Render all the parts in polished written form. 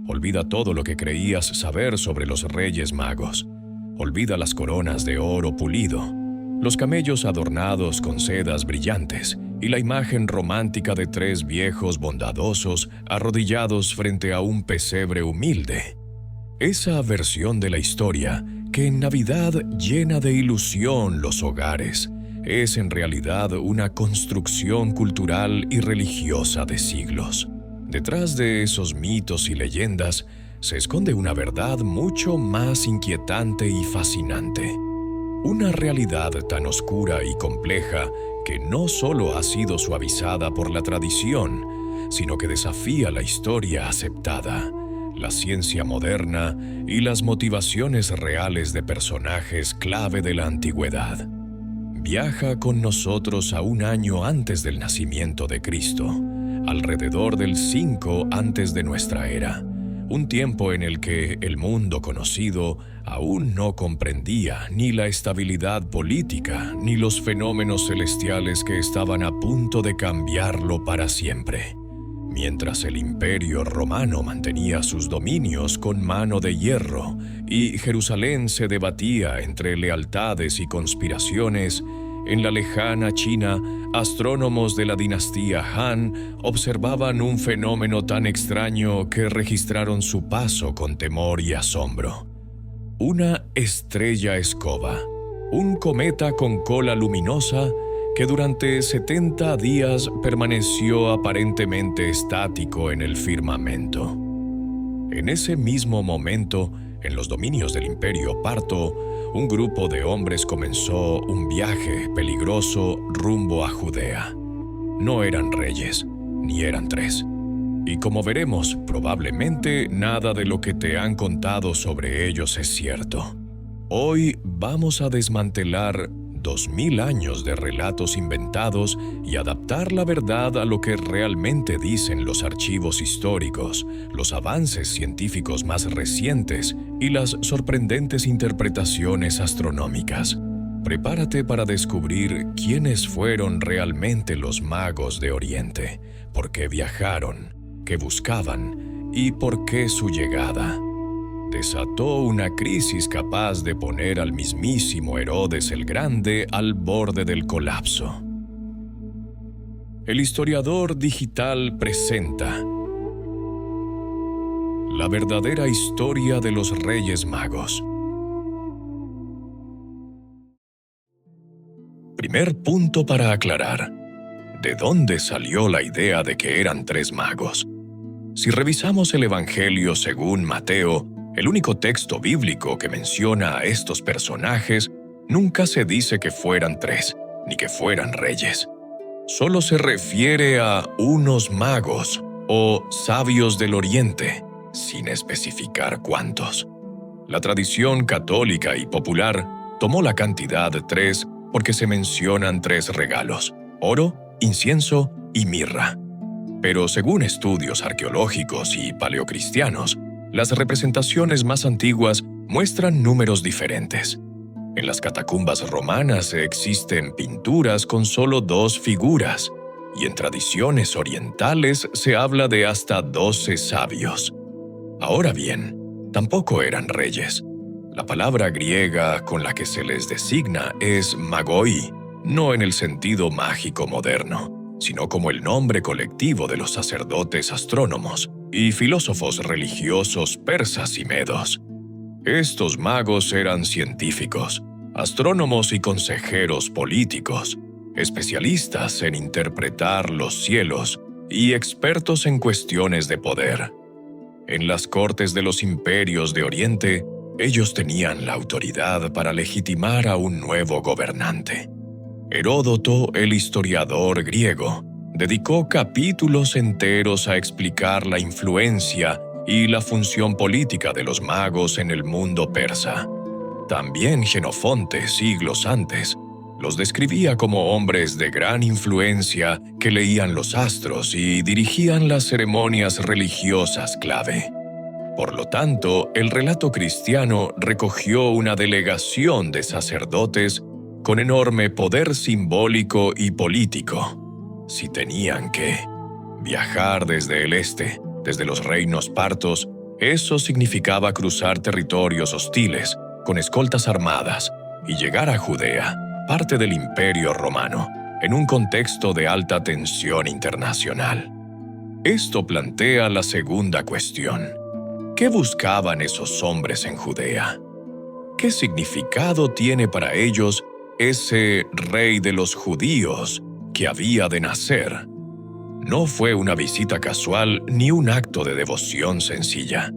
Olvida todo lo que creías saber sobre los Reyes Magos. Olvida las coronas de oro pulido, los camellos adornados con sedas brillantes y la imagen romántica de tres viejos bondadosos arrodillados frente a un pesebre humilde. Esa versión de la historia que en Navidad llena de ilusión los hogares es en realidad una construcción cultural y religiosa de siglos. Detrás de esos mitos y leyendas se esconde una verdad mucho más inquietante y fascinante. Una realidad tan oscura y compleja que no solo ha sido suavizada por la tradición, sino que desafía la historia aceptada, la ciencia moderna y las motivaciones reales de personajes clave de la antigüedad. Viaja con nosotros a un año antes del nacimiento de Cristo, alrededor del 5 antes de nuestra era, un tiempo en el que el mundo conocido aún no comprendía ni la estabilidad política ni los fenómenos celestiales que estaban a punto de cambiarlo para siempre. Mientras el Imperio Romano mantenía sus dominios con mano de hierro y Jerusalén se debatía entre lealtades y conspiraciones, en la lejana China, astrónomos de la dinastía Han observaban un fenómeno tan extraño que registraron su paso con temor y asombro. Una estrella escoba, un cometa con cola luminosa que durante 70 días permaneció aparentemente estático en el firmamento. En ese mismo momento, en los dominios del Imperio Parto, un grupo de hombres comenzó un viaje peligroso rumbo a Judea. No eran reyes, ni eran tres. Y como veremos, probablemente nada de lo que te han contado sobre ellos es cierto. Hoy vamos a desmantelar 2000 años de relatos inventados y adaptar la verdad a lo que realmente dicen los archivos históricos, los avances científicos más recientes y las sorprendentes interpretaciones astronómicas. Prepárate para descubrir quiénes fueron realmente los magos de Oriente, por qué viajaron, qué buscaban y por qué su llegada desató una crisis capaz de poner al mismísimo Herodes el Grande al borde del colapso. El historiador digital presenta la verdadera historia de los Reyes Magos. Primer punto para aclarar: ¿de dónde salió la idea de que eran tres magos? Si revisamos el Evangelio según Mateo, el único texto bíblico que menciona a estos personajes, nunca se dice que fueran tres, ni que fueran reyes. Solo se refiere a unos magos o sabios del Oriente, sin especificar cuántos. La tradición católica y popular tomó la cantidad de tres porque se mencionan tres regalos: oro, incienso y mirra. Pero según estudios arqueológicos y paleocristianos, las representaciones más antiguas muestran números diferentes. En las catacumbas romanas existen pinturas con solo 2 figuras, y en tradiciones orientales se habla de hasta 12 sabios. Ahora bien, tampoco eran reyes. La palabra griega con la que se les designa es magoi, no en el sentido mágico moderno, sino como el nombre colectivo de los sacerdotes astrónomos y filósofos religiosos persas y medos. Estos magos eran científicos, astrónomos y consejeros políticos, especialistas en interpretar los cielos y expertos en cuestiones de poder. En las cortes de los imperios de Oriente, ellos tenían la autoridad para legitimar a un nuevo gobernante. Heródoto, el historiador griego, dedicó capítulos enteros a explicar la influencia y la función política de los magos en el mundo persa. También Jenofonte, siglos antes, los describía como hombres de gran influencia que leían los astros y dirigían las ceremonias religiosas clave. Por lo tanto, el relato cristiano recogió una delegación de sacerdotes con enorme poder simbólico y político. Si tenían que viajar desde el este, desde los reinos partos, Eso significaba cruzar territorios hostiles, con escoltas armadas, y llegar a Judea, parte del Imperio Romano, en un contexto de alta tensión internacional. Esto plantea la segunda cuestión. ¿Qué buscaban esos hombres en Judea? ¿Qué significado tiene para ellos ese rey de los judíos que había de nacer? No fue una visita casual ni un acto de devoción sencilla.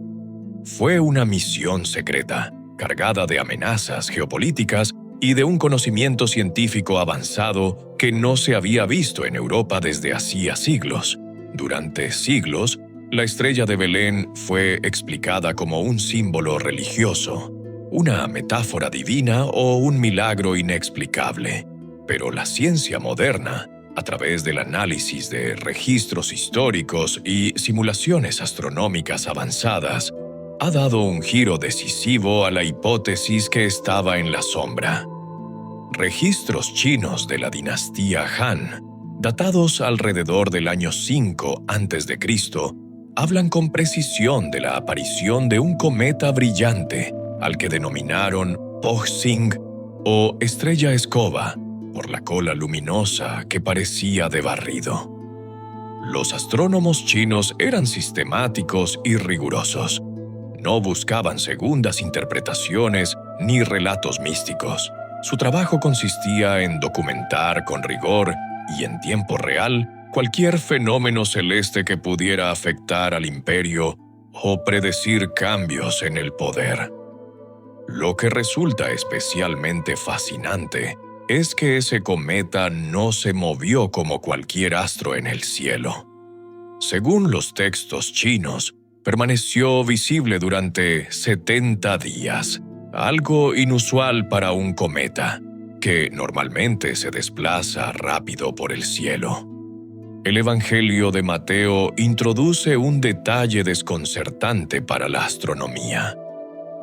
Fue una misión secreta, cargada de amenazas geopolíticas y de un conocimiento científico avanzado que no se había visto en Europa desde hacía siglos. Durante siglos, la estrella de Belén fue explicada como un símbolo religioso, una metáfora divina o un milagro inexplicable. Pero la ciencia moderna, a través del análisis de registros históricos y simulaciones astronómicas avanzadas, ha dado un giro decisivo a la hipótesis que estaba en la sombra. Registros chinos de la dinastía Han, datados alrededor del año 5 a.C., hablan con precisión de la aparición de un cometa brillante, al que denominaron Pojxing o estrella escoba, por la cola luminosa que parecía de barrido. Los astrónomos chinos eran sistemáticos y rigurosos. No buscaban segundas interpretaciones ni relatos místicos. Su trabajo consistía en documentar con rigor y en tiempo real cualquier fenómeno celeste que pudiera afectar al imperio o predecir cambios en el poder. Lo que resulta especialmente fascinante es que ese cometa no se movió como cualquier astro en el cielo. Según los textos chinos, permaneció visible durante 70 días, algo inusual para un cometa, que normalmente se desplaza rápido por el cielo. El Evangelio de Mateo introduce un detalle desconcertante para la astronomía.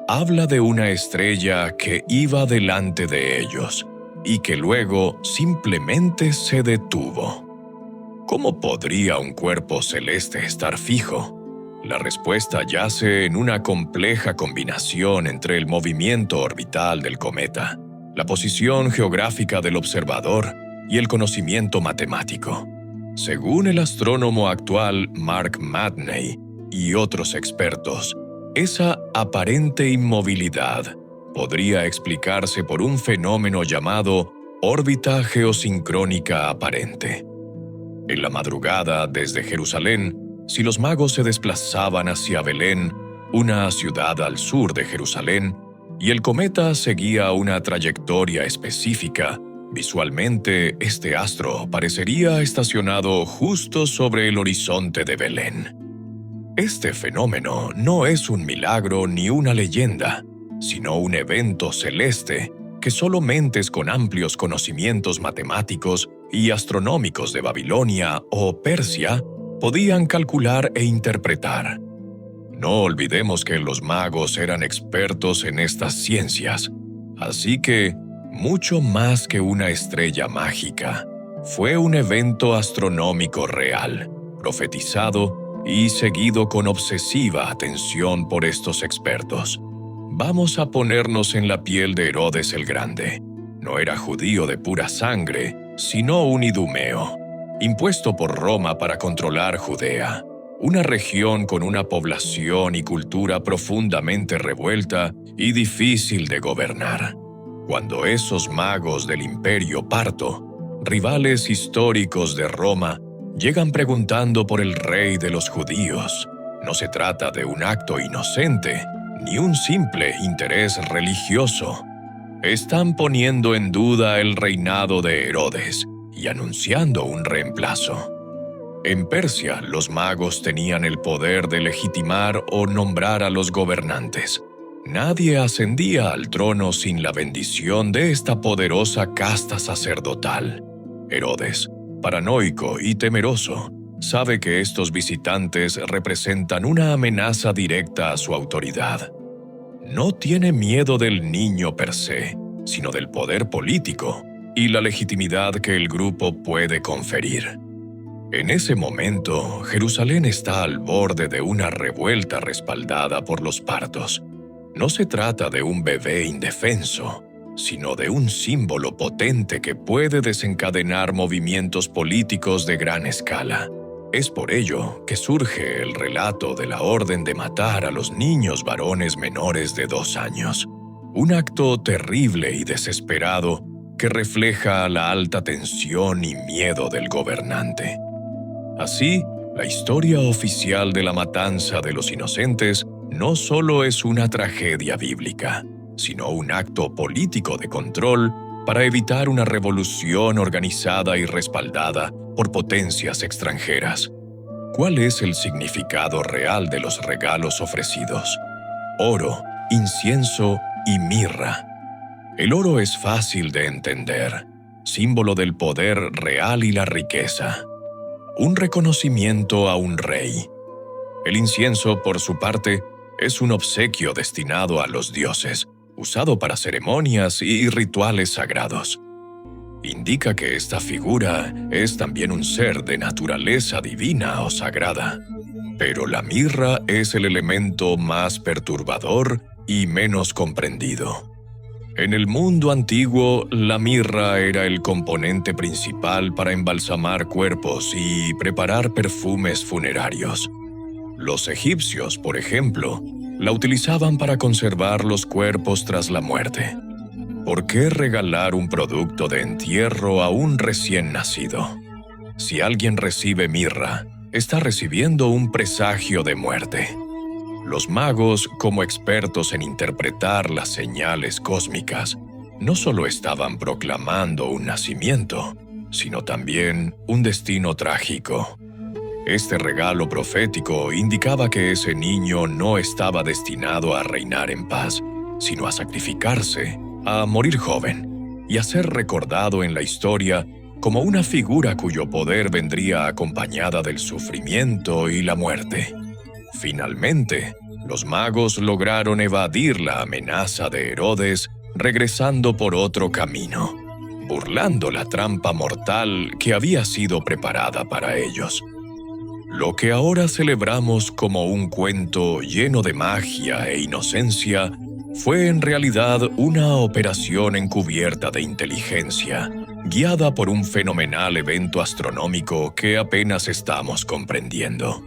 Habla de una estrella que iba delante de ellos y que luego simplemente se detuvo. ¿Cómo podría un cuerpo celeste estar fijo? La respuesta yace en una compleja combinación entre el movimiento orbital del cometa, la posición geográfica del observador y el conocimiento matemático. Según el astrónomo actual Mark Matney y otros expertos, esa aparente inmovilidad podría explicarse por un fenómeno llamado órbita geosincrónica aparente. En la madrugada desde Jerusalén, si los magos se desplazaban hacia Belén, una ciudad al sur de Jerusalén, y el cometa seguía una trayectoria específica, visualmente este astro parecería estacionado justo sobre el horizonte de Belén. Este fenómeno no es un milagro ni una leyenda, sino un evento celeste que solo mentes con amplios conocimientos matemáticos y astronómicos de Babilonia o Persia podían calcular e interpretar. No olvidemos que los magos eran expertos en estas ciencias, así que, mucho más que una estrella mágica, fue un evento astronómico real, profetizado y seguido con obsesiva atención por estos expertos. Vamos a ponernos en la piel de Herodes el Grande. No era judío de pura sangre, sino un idumeo, impuesto por Roma para controlar Judea, una región con una población y cultura profundamente revuelta y difícil de gobernar. Cuando esos magos del Imperio Parto, rivales históricos de Roma, llegan preguntando por el rey de los judíos, no se trata de un acto inocente, ni un simple interés religioso. Están poniendo en duda el reinado de Herodes y anunciando un reemplazo. En Persia, los magos tenían el poder de legitimar o nombrar a los gobernantes. Nadie ascendía al trono sin la bendición de esta poderosa casta sacerdotal. Herodes, paranoico y temeroso, sabe que estos visitantes representan una amenaza directa a su autoridad. No tiene miedo del niño per se, sino del poder político y la legitimidad que el grupo puede conferir. En ese momento, Jerusalén está al borde de una revuelta respaldada por los partos. No se trata de un bebé indefenso, sino de un símbolo potente que puede desencadenar movimientos políticos de gran escala. Es por ello que surge el relato de la orden de matar a los niños varones menores de 2 años. Un acto terrible y desesperado que refleja la alta tensión y miedo del gobernante. Así, la historia oficial de la matanza de los inocentes no solo es una tragedia bíblica, sino un acto político de control para evitar una revolución organizada y respaldada por potencias extranjeras. ¿Cuál es el significado real de los regalos ofrecidos? Oro, incienso y mirra. El oro es fácil de entender, símbolo del poder real y la riqueza. Un reconocimiento a un rey. El incienso, por su parte, es un obsequio destinado a los dioses, usado para ceremonias y rituales sagrados. Indica que esta figura es también un ser de naturaleza divina o sagrada. Pero la mirra es el elemento más perturbador y menos comprendido. En el mundo antiguo, la mirra era el componente principal para embalsamar cuerpos y preparar perfumes funerarios. Los egipcios, por ejemplo, la utilizaban para conservar los cuerpos tras la muerte. ¿Por qué regalar un producto de entierro a un recién nacido? Si alguien recibe mirra, está recibiendo un presagio de muerte. Los magos, como expertos en interpretar las señales cósmicas, no solo estaban proclamando un nacimiento, sino también un destino trágico. Este regalo profético indicaba que ese niño no estaba destinado a reinar en paz, sino a sacrificarse, a morir joven, y a ser recordado en la historia como una figura cuyo poder vendría acompañada del sufrimiento y la muerte. Finalmente, los magos lograron evadir la amenaza de Herodes regresando por otro camino, burlando la trampa mortal que había sido preparada para ellos. Lo que ahora celebramos como un cuento lleno de magia e inocencia fue en realidad una operación encubierta de inteligencia, guiada por un fenomenal evento astronómico que apenas estamos comprendiendo.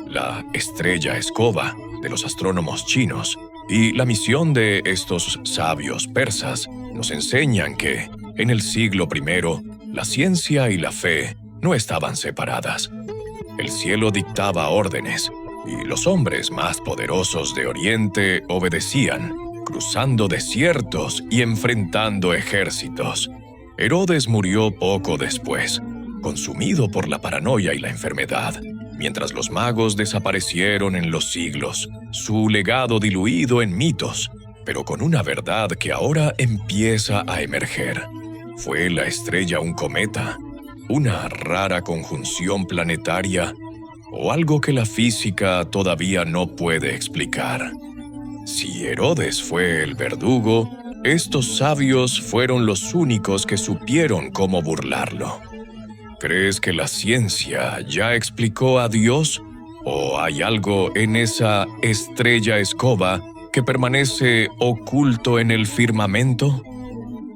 La estrella escoba de los astrónomos chinos y la misión de estos sabios persas nos enseñan que, en el siglo I, la ciencia y la fe no estaban separadas. El cielo dictaba órdenes, y los hombres más poderosos de Oriente obedecían, cruzando desiertos y enfrentando ejércitos. Herodes murió poco después, consumido por la paranoia y la enfermedad, mientras los magos desaparecieron en los siglos, su legado diluido en mitos, pero con una verdad que ahora empieza a emerger. ¿Fue la estrella un cometa, una rara conjunción planetaria o algo que la física todavía no puede explicar? Si Herodes fue el verdugo, estos sabios fueron los únicos que supieron cómo burlarlo. ¿Crees que la ciencia ya explicó a Dios? ¿O hay algo en esa estrella escoba que permanece oculto en el firmamento?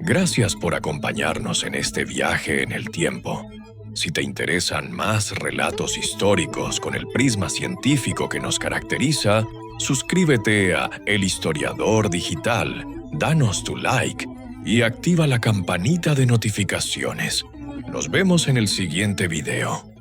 Gracias por acompañarnos en este viaje en el tiempo. Si te interesan más relatos históricos con el prisma científico que nos caracteriza, suscríbete a El Historiador Digital, danos tu like y activa la campanita de notificaciones. Nos vemos en el siguiente video.